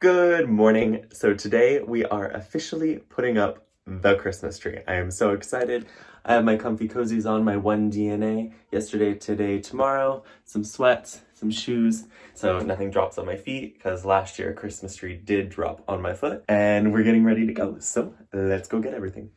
Good morning. So today we are officially putting up the Christmas tree. I am so excited. I have my comfy cozies on, my 1DNA, yesterday, today, tomorrow, some sweats, some shoes, so nothing drops on my feet because last year a Christmas tree did drop on my foot, and we're getting ready to go. So let's go get everything.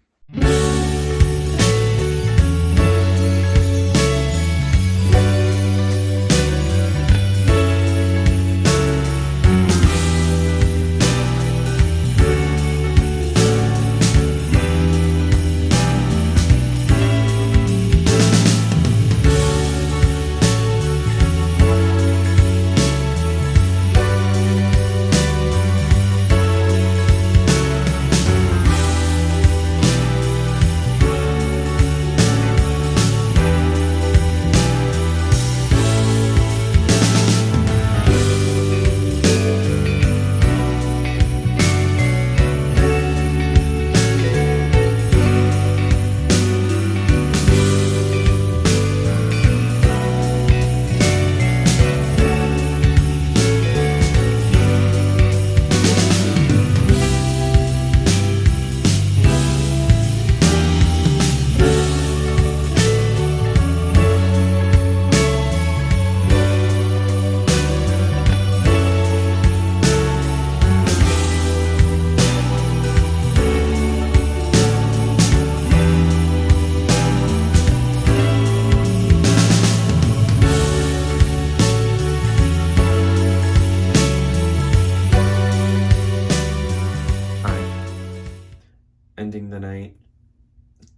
Ending the night,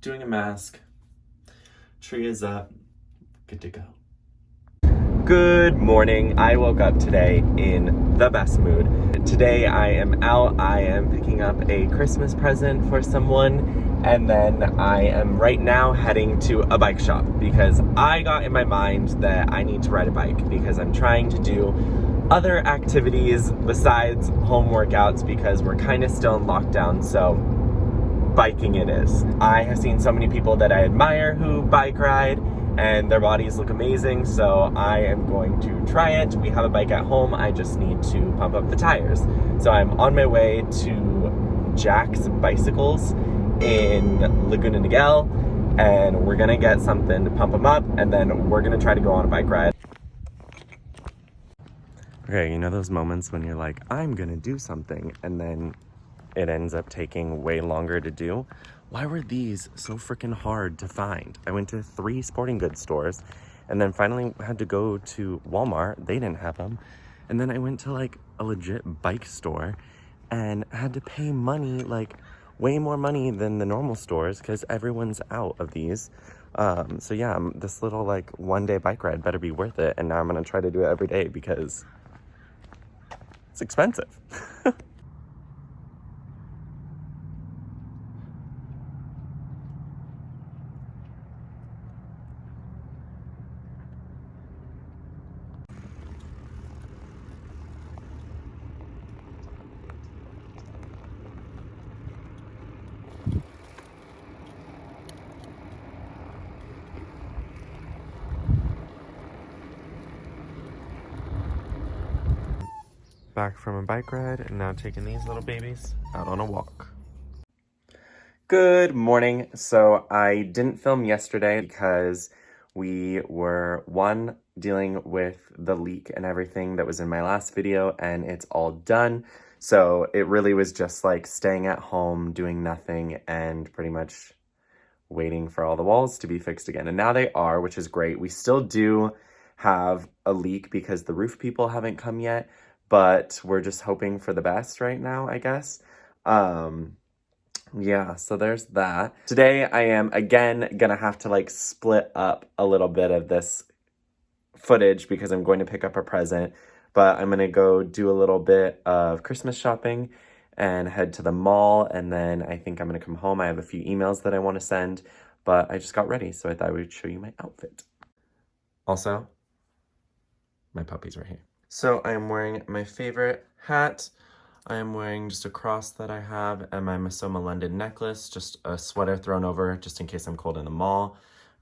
doing a mask, tree is up, good to go. Good morning. I woke up today in the best mood. Today I am out, I am picking up a Christmas present for someone, and then I am right now heading to a bike shop because I got in my mind that I need to ride a bike because I'm trying to do other activities besides home workouts because we're kind of still in lockdown, so biking it is. I have seen so many people that I admire who bike ride and their bodies look amazing, so I am going to try it. We have a bike at home, I just need to pump up the tires. So I'm on my way to Jack's Bicycles in Laguna Niguel, and we're gonna get something to pump them up, and then we're gonna try to go on a bike ride. Okay, you know those moments when you're like, I'm gonna do something, and then it ends up taking way longer to do? Why were these so freaking hard to find? I went to 3 sporting goods stores and then finally had to go to Walmart. They didn't have them. And then I went to like a legit bike store and had to pay money, like way more money than the normal stores because everyone's out of these. So yeah, this little like one-day bike ride better be worth it. And now I'm gonna try to do it every day because it's expensive. Back from a bike ride and now taking these little babies out on a walk. Good morning. So I didn't film yesterday because we were, one, dealing with the leak and everything that was in my last video, and it's all done. So it really was just like staying at home, doing nothing, and pretty much waiting for all the walls to be fixed again. And now they are, which is great. We still do have a leak because the roof people haven't come yet, but we're just hoping for the best right now, I guess. Yeah, so there's that. Today I am again gonna have to like split up a little bit of this footage because I'm going to pick up a present, but I'm gonna go do a little bit of Christmas shopping and head to the mall, and then I think I'm gonna come home. I have a few emails that I want to send, but I just got ready, so I thought I would show you my outfit. Also, my puppy's right here. So I am wearing my favorite hat. I am wearing just a cross that I have and my Masoma London necklace, just a sweater thrown over just in case I'm cold in the mall.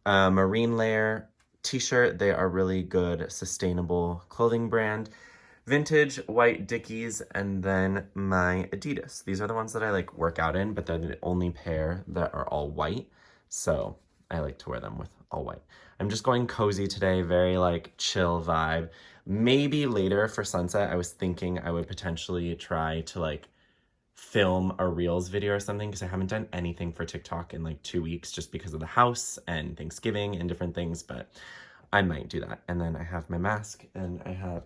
Marine Layer t-shirt. They are really good, sustainable clothing brand. vintage white Dickies, and then my Adidas. These are the ones that I like work out in, but they're the only pair that are all white. So I like to wear them with all white. I'm just going cozy today, very like chill vibe. Maybe later for sunset, I was thinking I would potentially try to like film a Reels video or something, because I haven't done anything for TikTok in like 2 weeks just because of the house and Thanksgiving and different things, but I might do that. And then I have my mask and I have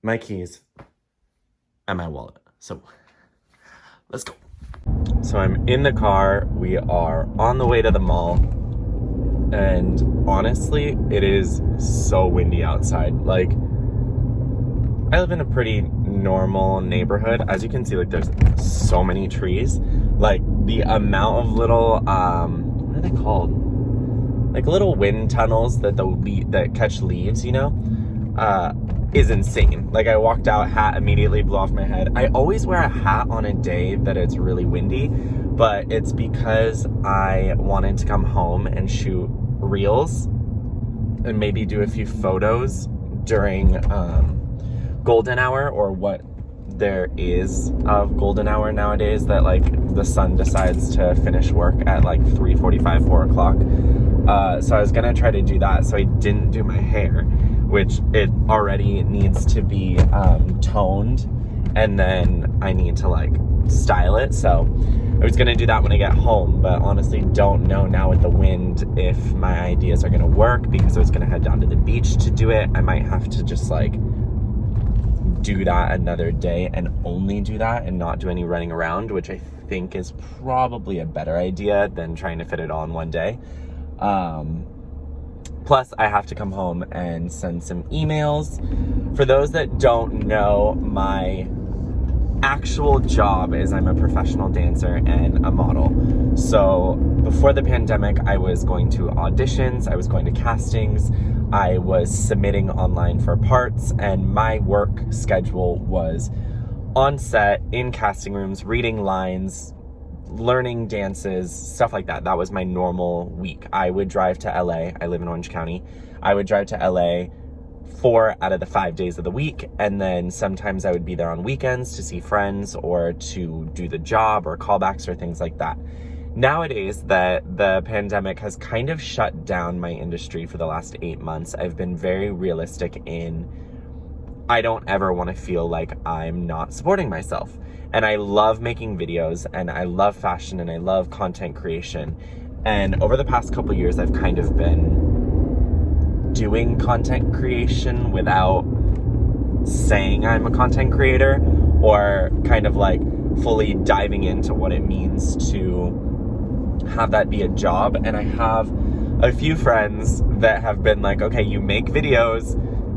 my keys and my wallet. So let's go. So I'm in the car. We are on the way to the mall. And honestly, it is so windy outside. Like, I live in a pretty normal neighborhood. As you can see, like, there's so many trees. Like, the amount of little, what are they called? Like little wind tunnels that that catch leaves, you know, is insane. Like, I walked out, hat immediately blew off my head. I always wear a hat on a day that it's really windy, but it's because I wanted to come home and shoot Reels and maybe do a few photos during golden hour, or what there is of golden hour nowadays, that like the sun decides to finish work at like 3:45, 4 o'clock. So I was gonna try to do that. So I didn't do my hair, which it already needs to be toned, and then I need to like style it. So I was gonna do that when I get home, but honestly don't know now with the wind if my ideas are gonna work, because I was gonna head down to the beach to do it. I might have to just like do that another day and only do that and not do any running around, which I think is probably a better idea than trying to fit it all in one day. Plus I have to come home and send some emails. For those that don't know, my actual job is I'm a professional dancer and a model. So before the pandemic, I was going to auditions, I was going to castings, I was submitting online for parts, and my work schedule was on set, in casting rooms, reading lines, learning dances, stuff like that. That was my normal week. I would drive to LA. I live in Orange County. I would drive to LA 4 out of the 5 days of the week, and then sometimes I would be there on weekends to see friends or to do the job or callbacks or things like that. Nowadays, that the pandemic has kind of shut down my industry for the last 8 months. I've been very realistic in, I don't ever want to feel like I'm not supporting myself. And I love making videos, and I love fashion, and I love content creation. And over the past couple years, I've kind of been doing content creation without saying I'm a content creator, or kind of like fully diving into what it means to have that be a job. And I have a few friends that have been like, okay, you make videos,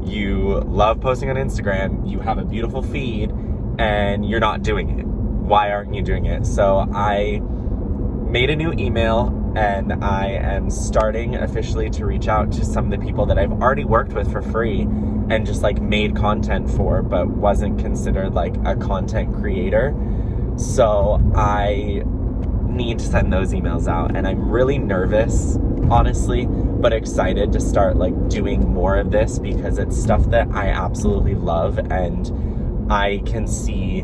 you love posting on Instagram, you have a beautiful feed, and you're not doing it. Why aren't you doing it? So I made a new email, and I am starting officially to reach out to some of the people that I've already worked with for free and just like made content for, but wasn't considered like a content creator. So I need to send those emails out, and I'm really nervous, honestly, but excited to start like doing more of this, because it's stuff that I absolutely love. And I can see,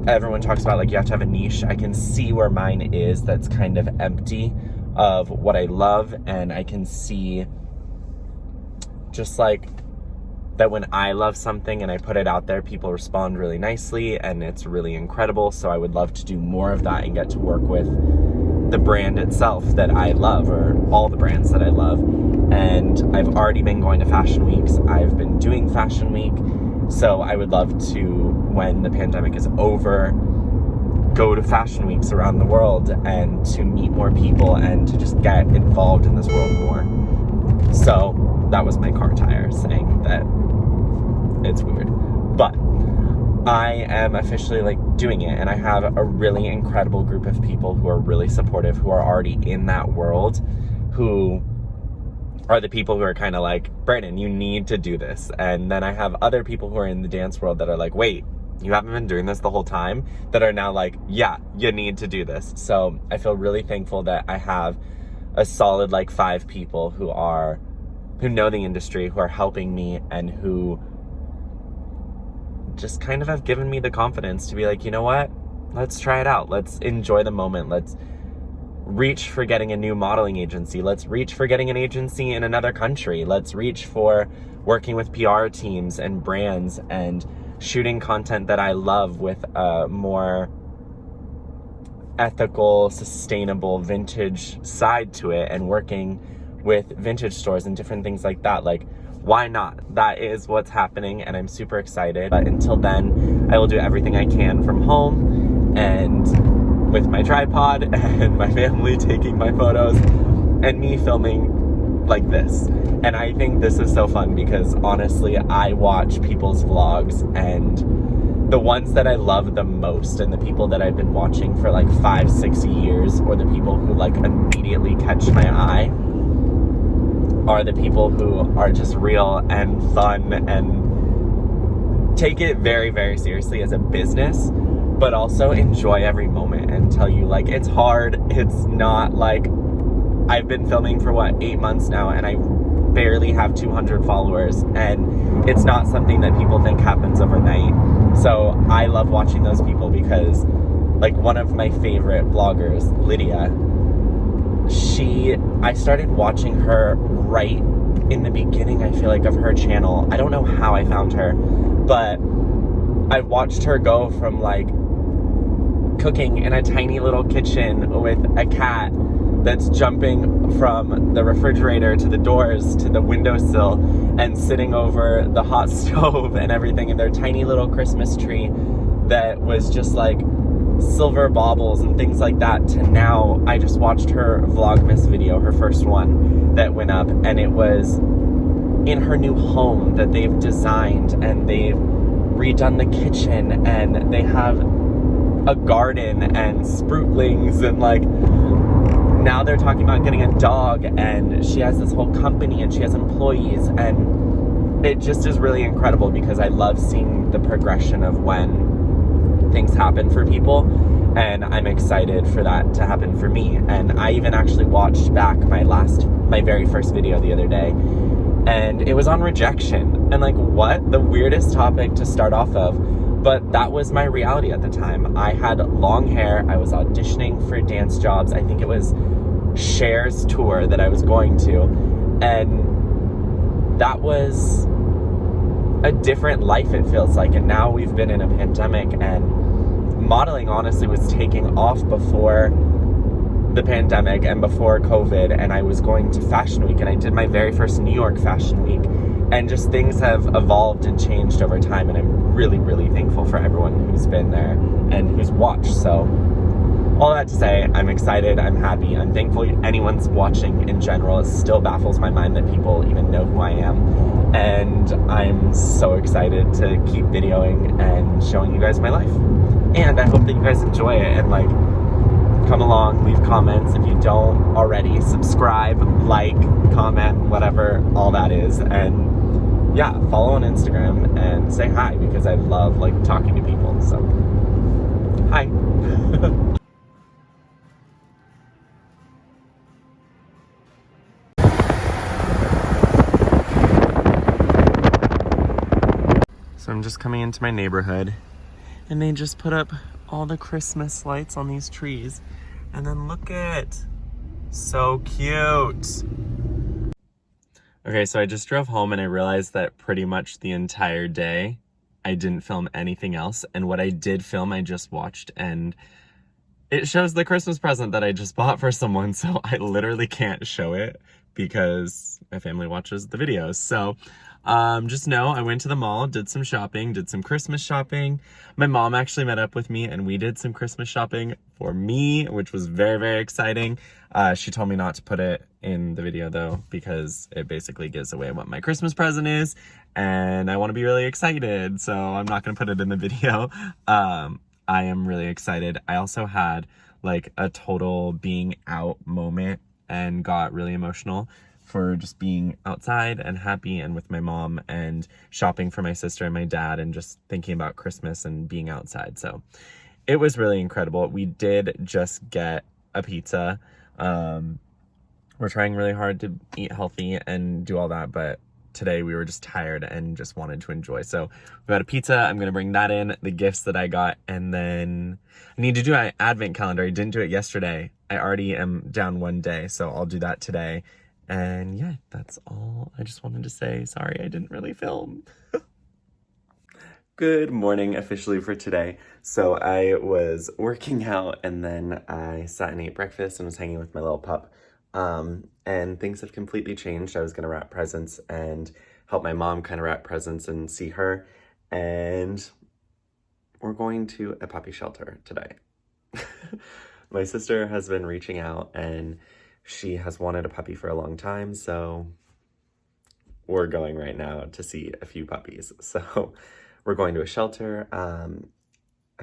everyone talks about like you have to have a niche. I can see where mine is, that's kind of empty of what I love. And I can see just like that when I love something and I put it out there, people respond really nicely, and it's really incredible. So I would love to do more of that and get to work with the brand itself that I love, or all the brands that I love. And I've already been going to fashion weeks. I've been doing fashion week. So I would love to, when the pandemic is over, go to fashion weeks around the world and to meet more people and to just get involved in this world more. So that was my car tire saying that it's weird. But I am officially like doing it, and I have a really incredible group of people who are really supportive, who are already in that world, who are the people who are kind of like, Brandon, you need to do this. And then I have other people who are in the dance world that are like, wait, you haven't been doing this the whole time, that are now like, yeah, you need to do this. So I feel really thankful that I have a solid like 5 people who know the industry, who are helping me, and who just kind of have given me the confidence to be like, you know what? Let's try it out. Let's enjoy the moment. Let's reach for getting a new modeling agency. Let's reach for getting an agency in another country. Let's reach for working with PR teams and brands and shooting content that I love with a more ethical, sustainable, vintage side to it, and working with vintage stores and different things like that. Like, why not? That is what's happening, and I'm super excited. But until then, I will do everything I can from home and with my tripod and my family taking my photos and me filming like this. And I think this is so fun because honestly, I watch people's vlogs, and the ones that I love the most and the people that I've been watching for like 5-6 years, or the people who like immediately catch my eye, are the people who are just real and fun and take it very, very seriously as a business, but also enjoy every moment and tell you like it's hard. It's not like, I've been filming for 8 months now, and I barely have 200 followers, and it's not something that people think happens overnight. So I love watching those people because, like, one of my favorite bloggers, Lydia, I started watching her right in the beginning, I feel like, of her channel. I don't know how I found her, but I watched her go from like cooking in a tiny little kitchen with a cat that's jumping from the refrigerator to the doors to the windowsill and sitting over the hot stove and everything, in their tiny little Christmas tree that was just like silver baubles and things like that, to now I just watched her Vlogmas video, her first one that went up, and it was in her new home that they've designed, and they've redone the kitchen, and they have a garden and sproutlings, and like now they're talking about getting a dog, and she has this whole company and she has employees, and it just is really incredible because I love seeing the progression of when things happen for people, and I'm excited for that to happen for me. And I even actually watched back my very first video the other day, and it was on rejection, and like, what? The weirdest topic to start off of, but that was my reality at the time. I had long hair, I was auditioning for dance jobs, I think it was Cher's tour that I was going to, and that was a different life, it feels like. And now we've been in a pandemic, and modeling honestly was taking off before the pandemic and before COVID, and I was going to Fashion Week, and I did my very first New York Fashion Week, and just things have evolved and changed over time, and I'm really, really thankful for everyone who's been there and who's watched. So all that to say, I'm excited, I'm happy, I'm thankful anyone's watching in general. It still baffles my mind that people even know who I am, and I'm so excited to keep videoing and showing you guys my life. And I hope that you guys enjoy it, and like, come along, leave comments. If you don't already, subscribe, like, comment, whatever all that is, and yeah, follow on Instagram and say hi, because I love like talking to people. So hi. So I'm just coming into my neighborhood, and they just put up all the Christmas lights on these trees. And then look at, so cute. Okay, so I just drove home, and I realized that pretty much the entire day I didn't film anything else. And what I did film, I just watched, and it shows the Christmas present that I just bought for someone. So I literally can't show it because my family watches the videos. So just know I went to the mall, did some shopping, did some Christmas shopping. My mom actually met up with me, and we did some Christmas shopping for me, which was very, very exciting. She told me not to put it in the video though, because it basically gives away what my Christmas present is, and I want to be really excited, so I'm not going to put it in the video. I am really excited. I also had like a total being out moment and got really emotional for just being outside and happy and with my mom and shopping for my sister and my dad and just thinking about Christmas and being outside. So it was really incredible. We did just get a pizza. We're trying really hard to eat healthy and do all that, but today we were just tired and just wanted to enjoy. So we got a pizza. I'm gonna bring that in, the gifts that I got, and then I need to do my advent calendar. I didn't do it yesterday. I already am down one day, so I'll do that today. And yeah, that's all I just wanted to say. Sorry, I didn't really film. Good morning officially for today. So I was working out and then I sat and ate breakfast and was hanging with my little pup. And things have completely changed. I was gonna wrap presents and help my mom kind of wrap presents and see her. And we're going to a puppy shelter today. My sister has been reaching out and she has wanted a puppy for a long time. So we're going right now to see a few puppies. So we're going to a shelter. I'm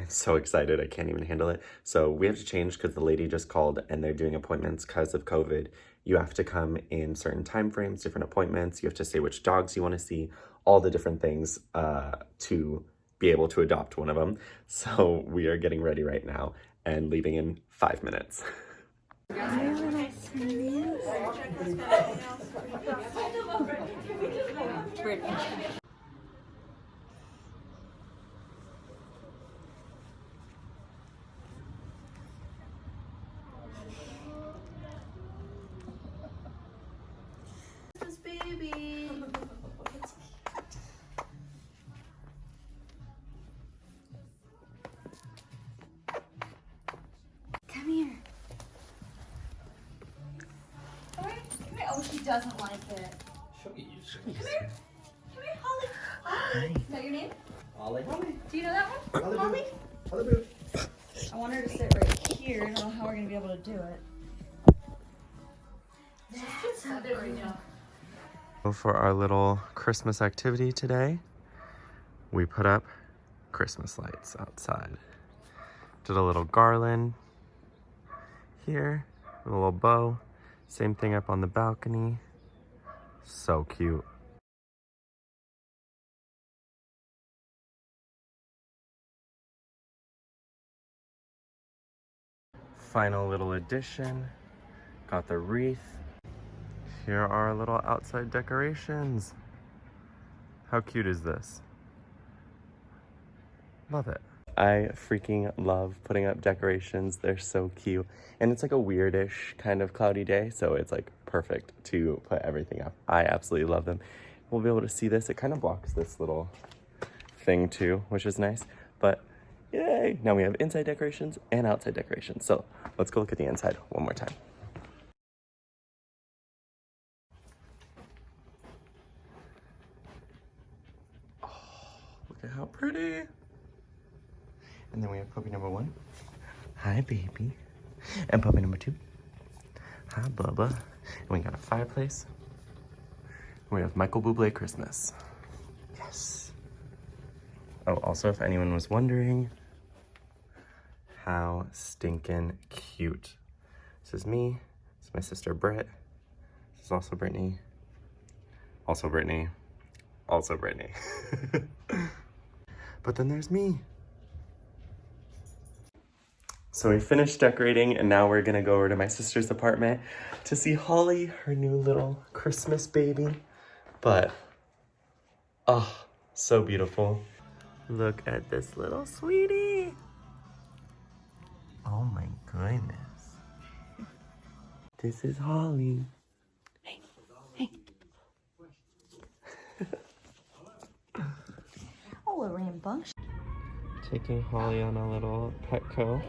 so excited, I can't even handle it. So we have to change because the lady just called and they're doing appointments because of COVID. You have to come in certain time frames, different appointments. You have to say which dogs you want to see, all the different things to be able to adopt one of them. So we are getting ready right now and leaving in 5 minutes. Baby. Come here. Come here. Oh, she doesn't like it. Come here. Come here, Holly. Holly. Is that your name? Ollie. Do you know that one? Holly? Holly. I want her to sit right here. I don't know how we're going to be able to do it. There we go. For our little Christmas activity today, we put up Christmas lights outside. Did a little garland here, with a little bow. Same thing up on the balcony. So cute. Final little addition. Got the wreath. Here are our little outside decorations. How cute is this? Love it. I freaking love putting up decorations. They're so cute. And it's like a weirdish kind of cloudy day, so it's like perfect to put everything up. I absolutely love them. We'll be able to see this. It kind of blocks this little thing too, which is nice. But yay! Now we have inside decorations and outside decorations. So let's go look at the inside one more time. Look at how pretty. And then we have puppy number 1. Hi, baby. And puppy number 2. Hi, Bubba. And we got a fireplace. And we have Michael Bublé Christmas. Yes. Oh, also, if anyone was wondering, how stinking cute. This is me. This is my sister, Britt. This is also Brittany. Also Brittany. Also Brittany. But then there's me. So we finished decorating and now we're gonna go over to my sister's apartment to see Holly, her new little Christmas baby. But, oh, so beautiful. Look at this little sweetie. Oh my goodness. This is Holly. Hey, hey. Oh, a rambunctious. Taking Holly on a little Petco.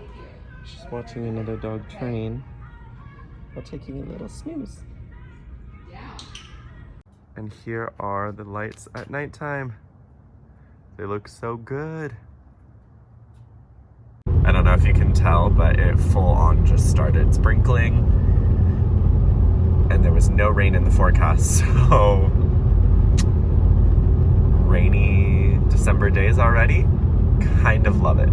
She's watching another dog train while taking a little snooze. And here are the lights at nighttime. They look so good. I don't know if you can tell, but it full on just started sprinkling. And there was no rain in the forecast, so rainy December days already. Kind of love it.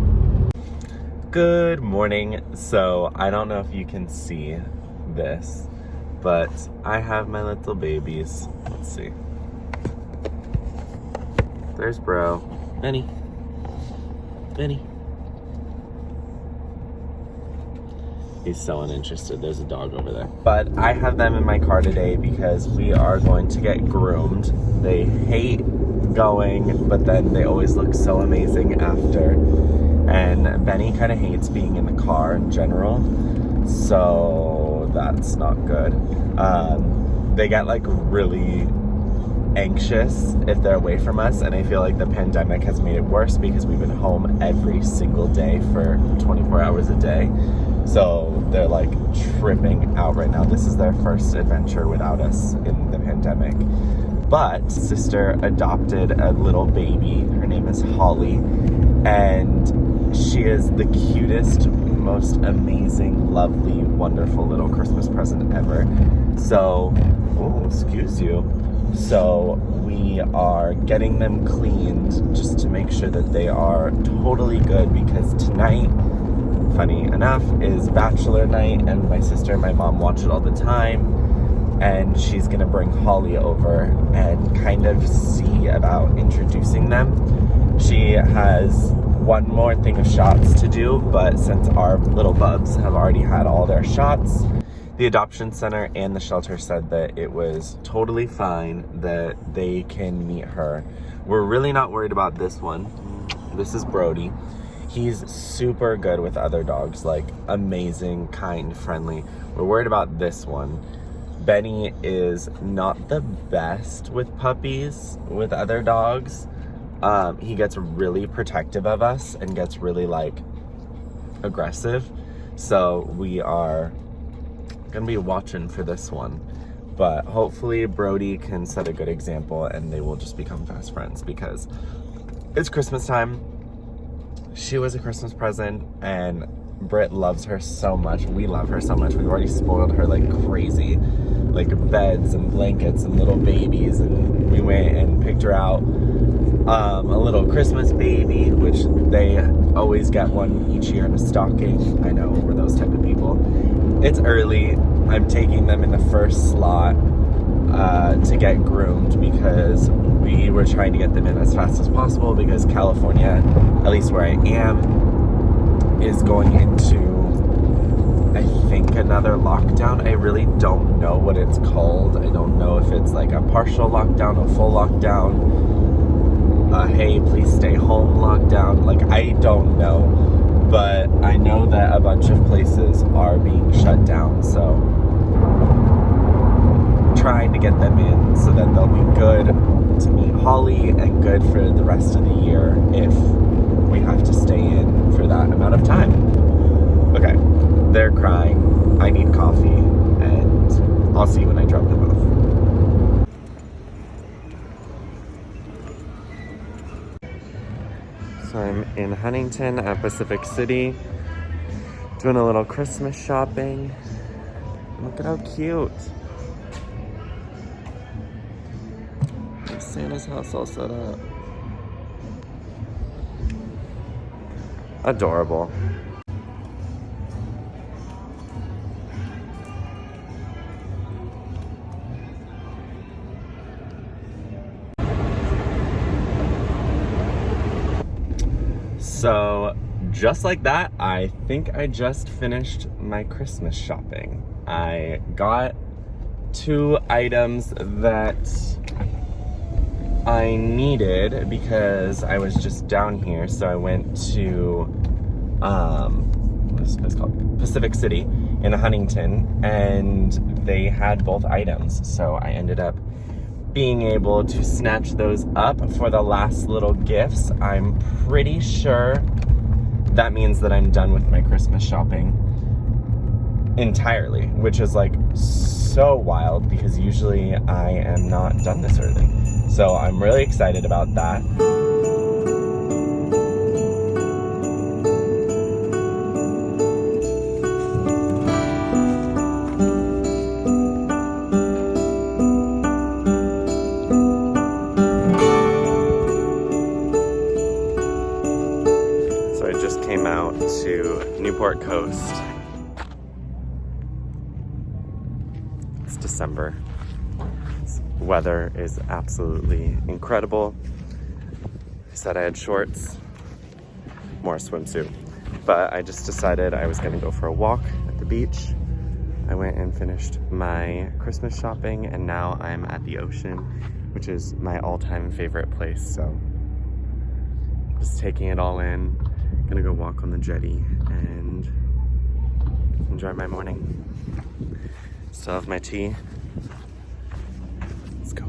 Good morning. So I don't know if you can see this, but I have my little babies. Let's see. There's Bro. Benny. Benny. He's so uninterested. There's a dog over there. But I have them in my car today because we are going to get groomed. They hate going, but then they always look so amazing after. And Benny kind of hates being in the car in general, so that's not good. They get like really anxious if they're away from us, and I feel like the pandemic has made it worse because we've been home every single day for 24 hours a day. So they're like tripping out right now. This is their first adventure without us in the pandemic. But sister adopted a little baby. Her name is Holly, and she is the cutest, most amazing, lovely, wonderful little Christmas present ever. So, oh, excuse you. So we are getting them cleaned just to make sure that they are totally good, because tonight, funny enough, is bachelor night, and my sister and my mom watch it all the time. And she's gonna bring Holly over and kind of see about introducing them. She has one more thing of shots to do, but since our little bubs have already had all their shots, the adoption center and the shelter said that it was totally fine, that they can meet her. We're really not worried about this one. This is Brody. He's super good with other dogs, like amazing, kind, friendly. We're worried about this one. Benny is not the best with puppies, with other dogs. He gets really protective of us and gets really like aggressive. So we are gonna be watching for this one. But hopefully Brody can set a good example and they will just become fast friends, because it's Christmas time. She was a Christmas present, and Britt loves her so much. We love her so much. We've already spoiled her like crazy, like beds and blankets and little babies. And we went and picked her out a little Christmas baby, which they always get one each year in a stocking. I know, we're those type of people. It's early. I'm taking them in the first slot to get groomed, because we were trying to get them in as fast as possible, because California, at least where I am, is going into, I think, another lockdown. I really don't know what it's called. I don't know if it's like a partial lockdown, a full lockdown, hey, please stay home lockdown. Like, I don't know, but I know that a bunch of places are being shut down, so trying to get them in so that they'll be good to meet Holly and good for the rest of the year if we have to stay in for that amount of time. Okay, they're crying. I need coffee, and I'll see you when I drop them off. So I'm in Huntington at Pacific City, doing a little Christmas shopping. Look at how cute. There's Santa's house all set up. Adorable. So just like that, I think I just finished my Christmas shopping. I got 2 items that I needed because I was just down here. So I went to what's it called? Pacific City in Huntington, and they had both items. So I ended up being able to snatch those up for the last little gifts. I'm pretty sure that means that I'm done with my Christmas shopping entirely, which is like so wild because usually I am not done this early. So I'm really excited about that. So I just came out to Newport Coast. It's December. Weather is absolutely incredible. I said I had shorts, more swimsuit. but I just decided I was gonna go for a walk at the beach. I went and finished my Christmas shopping, and now I'm at the ocean, which is my all-time favorite place. So just taking it all in. Gonna go walk on the jetty and enjoy my morning. Still have my tea. Let's go.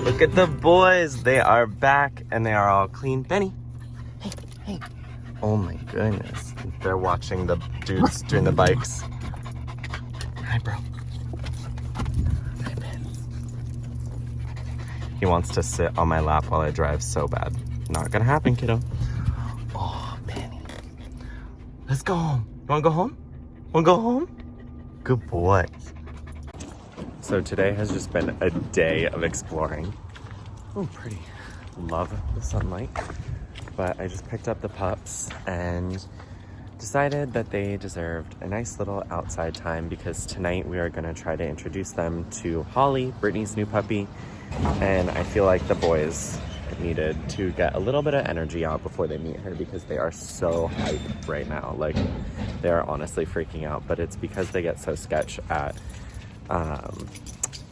Look at the boys. They are back and they are all clean. Benny. Hey, hey. Oh my goodness. They're watching the dudes doing the bikes. Hi, bro. Hi, Ben. He wants to sit on my lap while I drive so bad. Not gonna happen, kiddo. Oh, Benny. Let's go home. You wanna go home? Wanna go home? Good boy. So today has just been a day of exploring. Oh, pretty. Love the sunlight. But I just picked up the pups and decided that they deserved a nice little outside time, because tonight we are going to try to introduce them to Holly, Brittany's new puppy. And I feel like the boys needed to get a little bit of energy out before they meet her, because they are so hyped right now. Like, they're honestly freaking out, but it's because they get so sketch at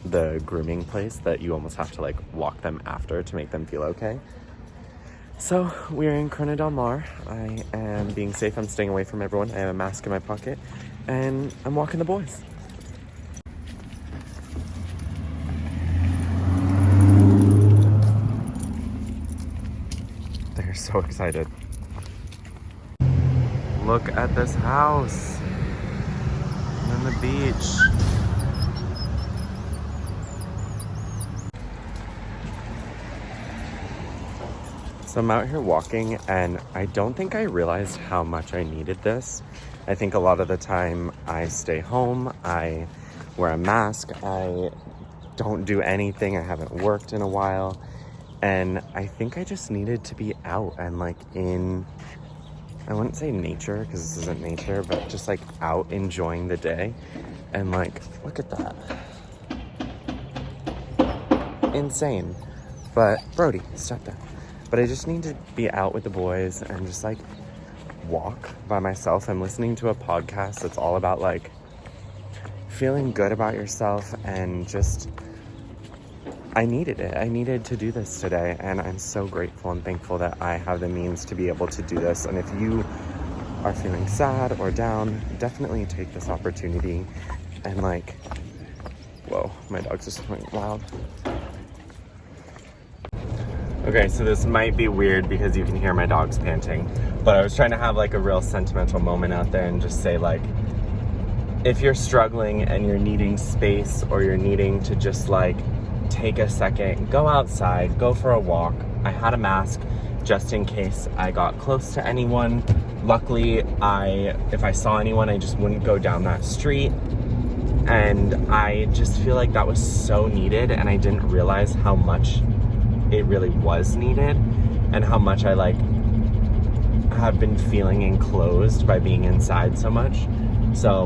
the grooming place that you almost have to like walk them after to make them feel okay. So we're in Corona Del Mar. I am being safe. I'm staying away from everyone. I have a mask in my pocket and I'm walking the boys. They're so excited. Look at this house on the beach. So I'm out here walking, and I don't think I realized how much I needed this. I think a lot of the time I stay home, I wear a mask, I don't do anything, I haven't worked in a while, and I think I just needed to be out and like in, I wouldn't say nature because this isn't nature, but just like out enjoying the day. And like, look at that. Insane. But Brody, stop that. But I just need to be out with the boys and just like walk by myself. I'm listening to a podcast that's all about like feeling good about yourself, and just, I needed it. I needed to do this today, and I'm so grateful and thankful that I have the means to be able to do this. And if you are feeling sad or down, definitely take this opportunity and like, whoa, my dog's just going wild. Okay, so this might be weird because you can hear my dogs panting, but I was trying to have like a real sentimental moment out there and just say like, if you're struggling and you're needing space, or you're needing to just like take a second, go outside, go for a walk. I had a mask just in case I got close to anyone. Luckily, if I saw anyone, I just wouldn't go down that street. And I just feel like that was so needed, and I didn't realize how much it really was needed, and how much I like have been feeling enclosed by being inside so much. So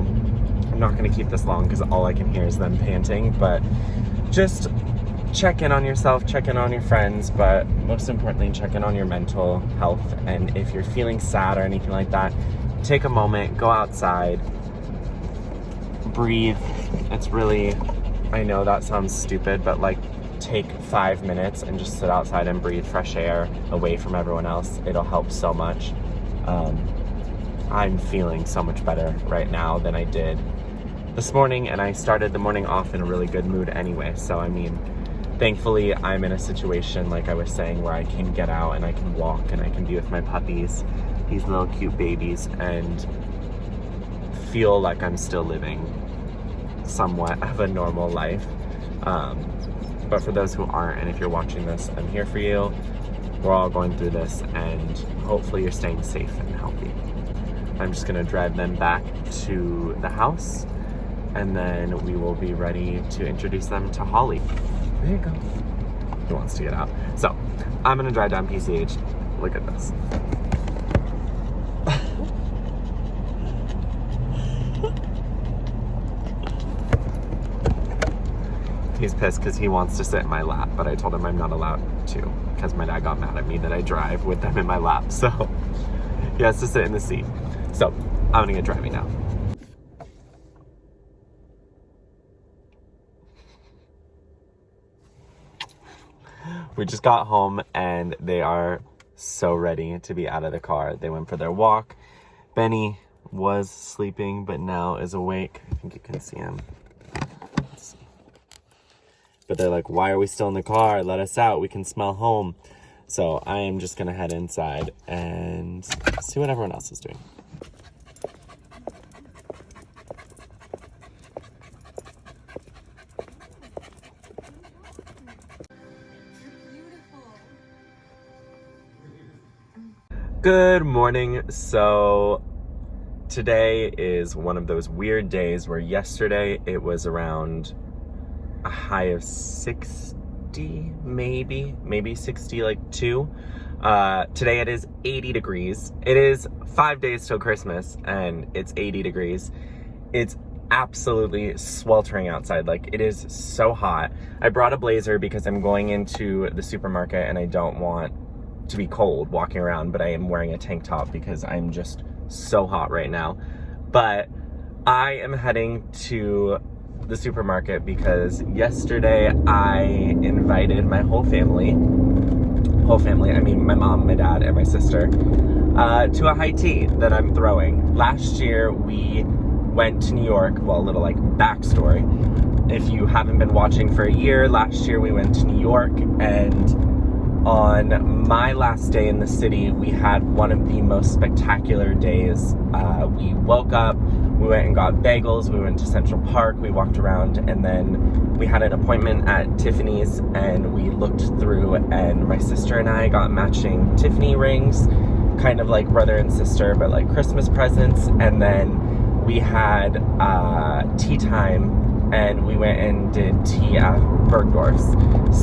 I'm not going to keep this long because all I can hear is them panting, but just check in on yourself, check in on your friends, but most importantly, check in on your mental health. And if you're feeling sad or anything like that, take a moment, go outside, breathe. It's really, I know that sounds stupid, but like, take 5 minutes and just sit outside and breathe fresh air away from everyone else. It'll help so much. I'm feeling so much better right now than I did this morning, and I started the morning off in a really good mood anyway. So I mean, thankfully I'm in a situation, like I was saying, where I can get out and I can walk and I can be with my puppies, these little cute babies, and feel like I'm still living somewhat of a normal life. But for those who aren't, and if you're watching this, I'm here for you. We're all going through this, and hopefully you're staying safe and healthy. I'm just gonna drive them back to the house, and then we will be ready to introduce them to Holly. There you go. He wants to get out. So, I'm gonna drive down PCH. Look at this. He's pissed because he wants to sit in my lap, but I told him I'm not allowed to because my dad got mad at me that I drive with them in my lap. So he has to sit in the seat. So I'm gonna get driving now. We just got home and they are so ready to be out of the car. They went for their walk. Benny was sleeping, but now is awake. I think you can see him. But they're like, why are we still in the car? Let us out. We can smell home. So I am just going to head inside and see what everyone else is doing. Good morning. So today is one of those weird days where yesterday it was around a high of 60, maybe 60, like 2. Today it is 80 degrees. It is 5 days till Christmas and it's 80 degrees. It's absolutely sweltering outside. Like, it is so hot. I brought a blazer because I'm going into the supermarket and I don't want to be cold walking around, but I am wearing a tank top because I'm just so hot right now. But I am heading to the supermarket because yesterday I invited my whole family, I mean my mom, my dad, and my sister, to a high tea that I'm throwing. Last year we went to New York. Well, a little like backstory. If you haven't been watching for a year, last year we went to New York, and on my last day in the city, we had one of the most spectacular days. We woke up, we went and got bagels, we went to Central Park, we walked around, and then we had an appointment at Tiffany's, and we looked through, and my sister and I got matching Tiffany rings, kind of like brother and sister, but like Christmas presents. And then we had tea time, and we went and did tea at Bergdorf's.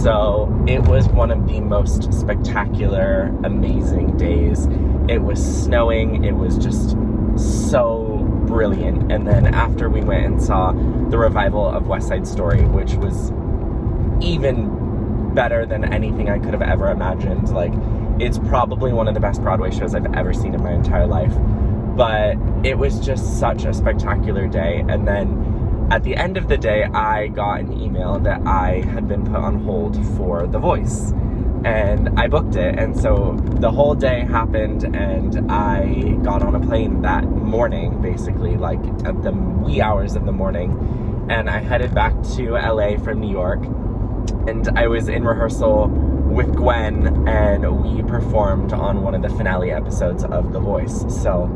So it was one of the most spectacular, amazing days. It was snowing. It was just so brilliant. And then after we went and saw the revival of West Side Story, which was even better than anything I could have ever imagined. Like, it's probably one of the best Broadway shows I've ever seen in my entire life. But it was just such a spectacular day. And then at the end of the day, I got an email that I had been put on hold for The Voice. And I booked it, and so the whole day happened, and I got on a plane that morning, basically, like at the wee hours of the morning, and I headed back to LA from New York, and I was in rehearsal with Gwen, and we performed on one of the finale episodes of The Voice. So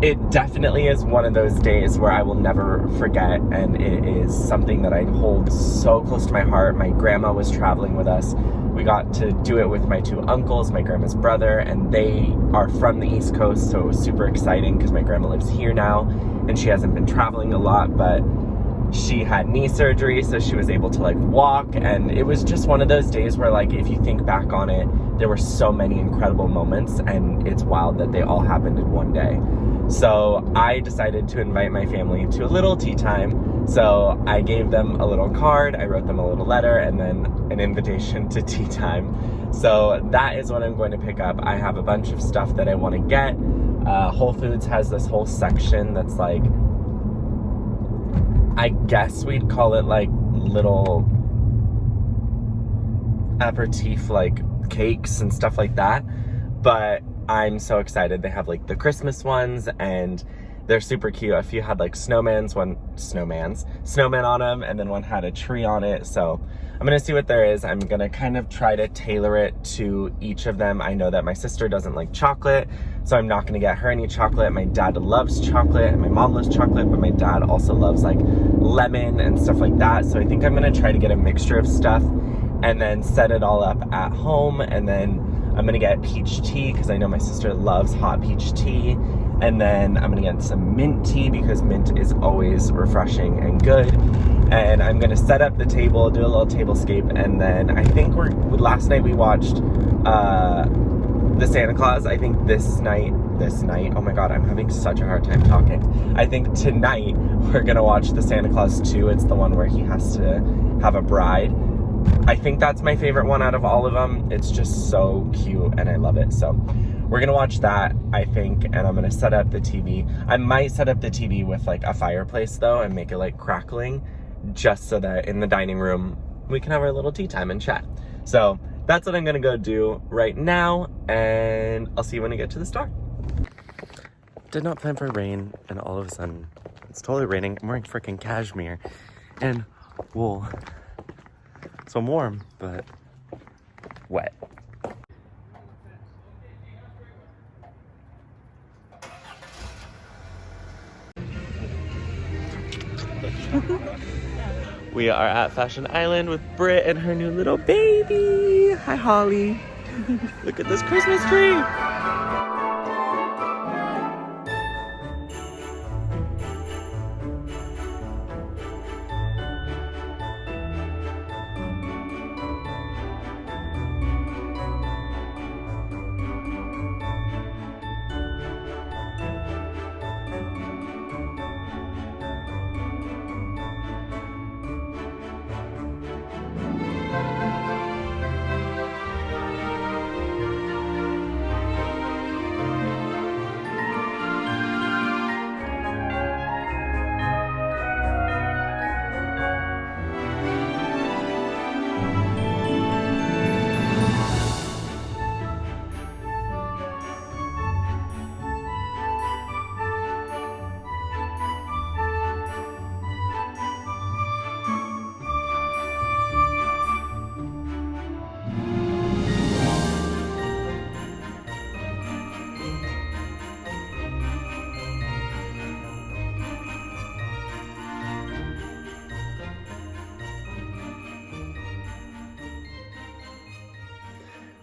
it definitely is one of those days where I will never forget, and it is something that I hold so close to my heart. My grandma was traveling with us. We got to do it with my two uncles, my grandma's brother, and they are from the East Coast, so it was super exciting because my grandma lives here now, and she hasn't been traveling a lot, but she had knee surgery, so she was able to like walk, and it was just one of those days where, like, if you think back on it, there were so many incredible moments, and it's wild that they all happened in one day. So I decided to invite my family to a little tea time. So I gave them a little card, I wrote them a little letter, and then an invitation to tea time. So that is what I'm going to pick up. I have a bunch of stuff that I want to get. Whole Foods has this whole section that's like, I guess we'd call it like little aperitif, like cakes and stuff like that. But I'm so excited. They have like the Christmas ones, and they're super cute. A few had like snowmen on them, and then one had a tree on it. So I'm gonna see what there is. I'm gonna kind of try to tailor it to each of them. I know that my sister doesn't like chocolate, so I'm not gonna get her any chocolate. My dad loves chocolate, and my mom loves chocolate, but my dad also loves like lemon and stuff like that. So I think I'm gonna try to get a mixture of stuff. and then set it all up at home. And then I'm gonna get peach tea because I know my sister loves hot peach tea. And then I'm gonna get some mint tea because mint is always refreshing and good. And I'm gonna set up the table, do a little tablescape, and then I think last night we watched the Santa Claus. I think this night, oh my god, I'm having such a hard time talking. I think tonight we're gonna watch the Santa Claus 2. It's the one where he has to have a bride. I think that's my favorite one out of all of them. It's just so cute and I love it. So we're gonna watch that, I think, and I'm gonna set up the TV. I might set up the TV with like a fireplace though and make it like crackling, just so that in the dining room we can have our little tea time and chat. So that's what I'm gonna go do right now, and I'll see you when I get to the store. Did not plan for rain, and all of a sudden it's totally raining. I'm wearing freaking cashmere and wool. So I'm warm, but wet. We are at Fashion Island with Britt and her new little baby. Hi, Holly. Look at this Christmas tree.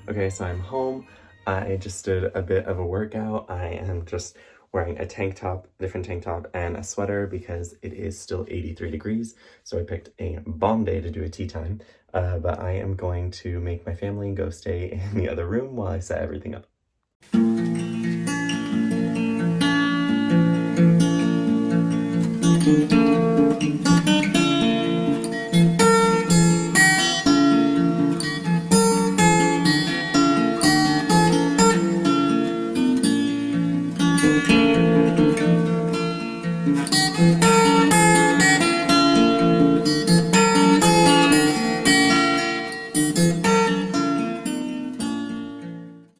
Okay, so I'm home. I just did a bit of a workout. I am just wearing a tank top, different tank top, and a sweater because it is still 83 degrees. So I picked a bomb day to do a tea time, but I am going to make my family go stay in the other room while I set everything up.